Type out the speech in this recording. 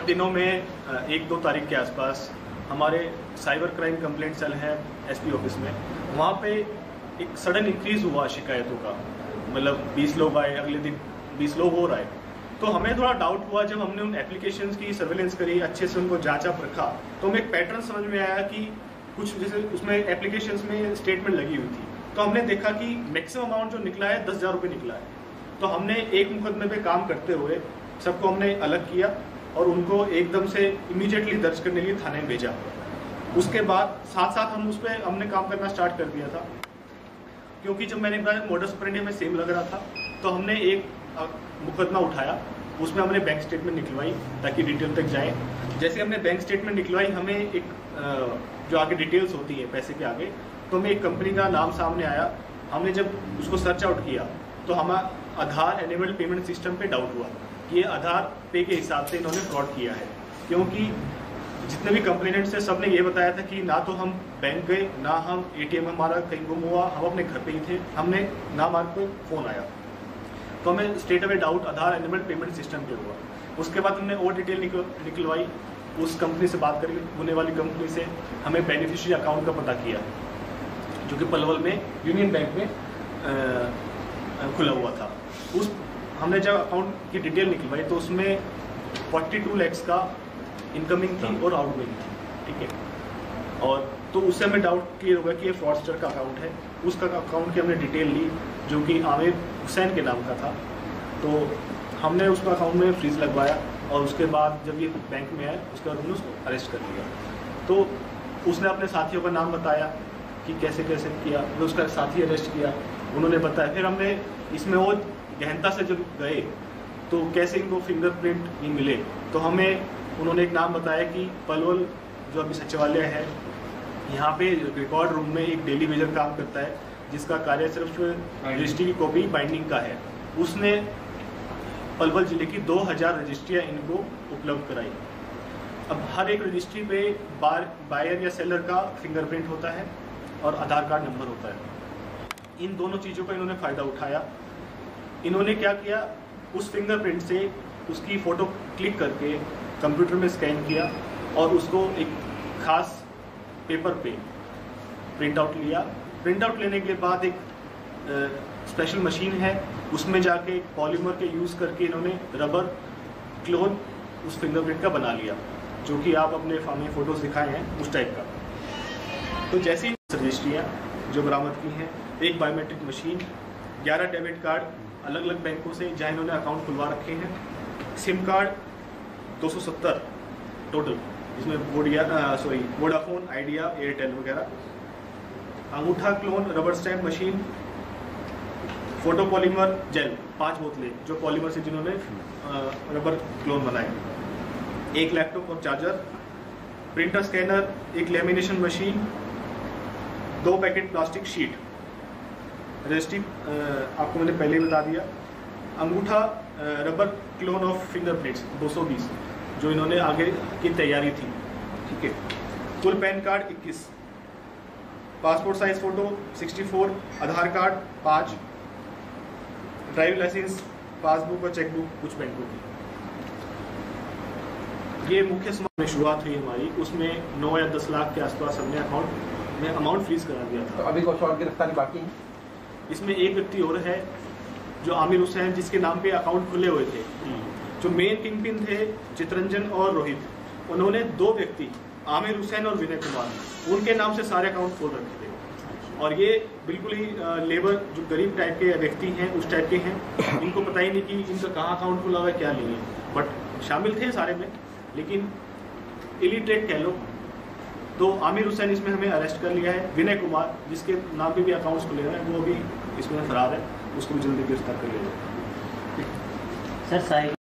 दिनों में 1-2 तारीख के आसपास हमारे साइबर क्राइम कंप्लेंट सेल है एसपी ऑफिस में, वहाँ पे एक सडन इंक्रीज हुआ शिकायतों का। मतलब 20 लोग आए, अगले दिन 20 लोग और आए। तो हमें थोड़ा डाउट हुआ जब हमने उन एप्लीकेशंस की सर्वेलेंस करी, अच्छे से उनको जांचा रखा, तो हमें एक पैटर्न समझ में आया कि कुछ जैसे उसमें एप्लीकेशंस में स्टेटमेंट लगी हुई थी। तो हमने देखा कि मैक्सिमम अमाउंट जो निकला है 10,000 रुपये निकला है। तो हमने एक मुकदमे पे काम करते हुए सबको हमने अलग किया और उनको एकदम से इमीडिएटली दर्ज करने के लिए थाने में भेजा। उसके बाद साथ साथ हम उस पर हमने काम करना स्टार्ट कर दिया था, क्योंकि जब मैंने बताया मोडस ऑपरेंडी में सेम लग रहा था, तो हमने एक मुकदमा उठाया, उसमें हमने बैंक स्टेटमेंट निकलवाई ताकि डिटेल तक जाए। जैसे हमने बैंक स्टेटमेंट निकलवाई, हमें एक जो आगे डिटेल्स होती है पैसे के आगे, तो हमें एक कंपनी का नाम सामने आया। हमने जब उसको सर्च आउट किया तो हमारा आधार एनेबल्ड पेमेंट सिस्टम पे डाउट हुआ कि ये आधार पे के हिसाब से इन्होंने फ्रॉड किया है, क्योंकि जितने भी कंप्लेनेंट्स थे सबने ये बताया था कि ना तो हम बैंक गए, ना हम एटीएम हमारा कहीं गुम हुआ, हम अपने घर पे ही थे, हमने ना हमारे को फ़ोन आया। तो हमें स्ट्रेट अवे डाउट आधार एनेबल्ड पेमेंट सिस्टम पे हुआ। उसके बाद हमने और डिटेल निकलवाई, उस कंपनी से बात करी, होने वाली कंपनी से हमें बेनिफिशियरी अकाउंट का पता किया जो कि पलवल में यूनियन बैंक में खुला हुआ था। उस हमने जब अकाउंट की डिटेल निकलवाई तो उसमें 42 लाख का इनकमिंग थी और आउटगोइंग थी, ठीक है। और तो उससे हमें डाउट क्लियर होगा कि ये फ्रॉडस्टर का अकाउंट है। उसका अकाउंट की हमने डिटेल ली जो कि आमिर हुसैन के नाम का था। तो हमने उसका अकाउंट में फ्रीज लगवाया और उसके बाद जब ये बैंक में आया उसके बाद हमने उसको अरेस्ट कर लिया। तो उसने अपने साथियों का नाम बताया कि कैसे कैसे किया, फिर उसका साथी अरेस्ट किया, उन्होंने बताया। फिर हमने इसमें और गहनता से जब गए तो कैसे इनको फिंगरप्रिंट नहीं मिले, तो हमें उन्होंने एक नाम बताया कि पलवल जो अभी सचिवालय है, यहाँ पे रिकॉर्ड रूम में एक डेली वेजर काम करता है जिसका कार्य सिर्फ रजिस्ट्री की कॉपी बाइंडिंग का है। उसने पलवल जिले की 2000 रजिस्ट्रियाँ इनको उपलब्ध कराई। अब हर एक रजिस्ट्री पे बायर या सेलर का फिंगरप्रिंट होता है और आधार कार्ड नंबर होता है। इन दोनों चीज़ों का इन्होंने फ़ायदा उठाया। इन्होंने क्या किया, उस फिंगरप्रिंट से उसकी फ़ोटो क्लिक करके कंप्यूटर में स्कैन किया और उसको एक खास पेपर पे प्रिंट आउट लिया। प्रिंट आउट लेने के बाद एक स्पेशल मशीन है, उसमें जाके पॉलीमर के यूज़ करके इन्होंने रबर क्लोन उस फिंगरप्रिंट का बना लिया, जो कि आप अपने हमें फ़ोटोज़ दिखाए हैं उस टाइप का। तो जैसे ही रजिस्ट्रियाँ जो बरामद की हैं, एक बायोमेट्रिक मशीन, 11 डेबिट कार्ड अलग अलग बैंकों से जहाँ इन्होंने अकाउंट खुलवा रखे हैं, सिम कार्ड 270 टोटल, इसमें वोडाफोन, आइडिया, एयरटेल वगैरह, अंगूठा clone, rubber stamp machine, photo polymer gel 5 बोतलें जो पॉलीमर से जिन्होंने रबर क्लोन बनाए, एक लैपटॉप और चार्जर, प्रिंटर स्कैनर, एक lamination machine, 2 packet plastic sheet, registry आपको मैंने पहले ही बता दिया, अंगूठा रबर क्लोन ऑफ फिंगरप्रिंट्स 220 जो इन्होंने आगे की तैयारी थी, ठीक है। कुल pan card 21, passport size photo 64, आधार कार्ड 5, ड्राइविंग लाइसेंस, पासबुक और चेकबुक कुछ बैंकों की। ये मुख्य शुरुआत हुई हमारी, उसमें 9 या 10 लाख के आसपास हमने अकाउंट में अमाउंट फ्रीज करा दिया था। तो अभी कुछ और गिरफ्तारी बाकी है? इसमें एक व्यक्ति और है जो आमिर हुसैन, जिसके नाम पे अकाउंट खुले हुए थे। जो मेन किंगपिन थे चितरंजन और रोहित, उन्होंने 2 व्यक्ति आमिर हुसैन और विनय कुमार, उनके नाम से सारे अकाउंट खोल रखे थे। और ये बिल्कुल ही लेबर जो गरीब टाइप के व्यक्ति हैं उस टाइप के हैं, इनको पता ही नहीं कि इनका कहाँ अकाउंट खुला हुआ है, क्या नहीं है, बट शामिल थे सारे में, लेकिन इलिटरेट कह लो। तो आमिर हुसैन इसमें हमें अरेस्ट कर लिया है। विनय कुमार जिसके नाम पे भी अकाउंट्स खुले हुए हैं वो भी इसमें फरार है, उसको भी जल्दी गिरफ्तार कर लिया जाए। सर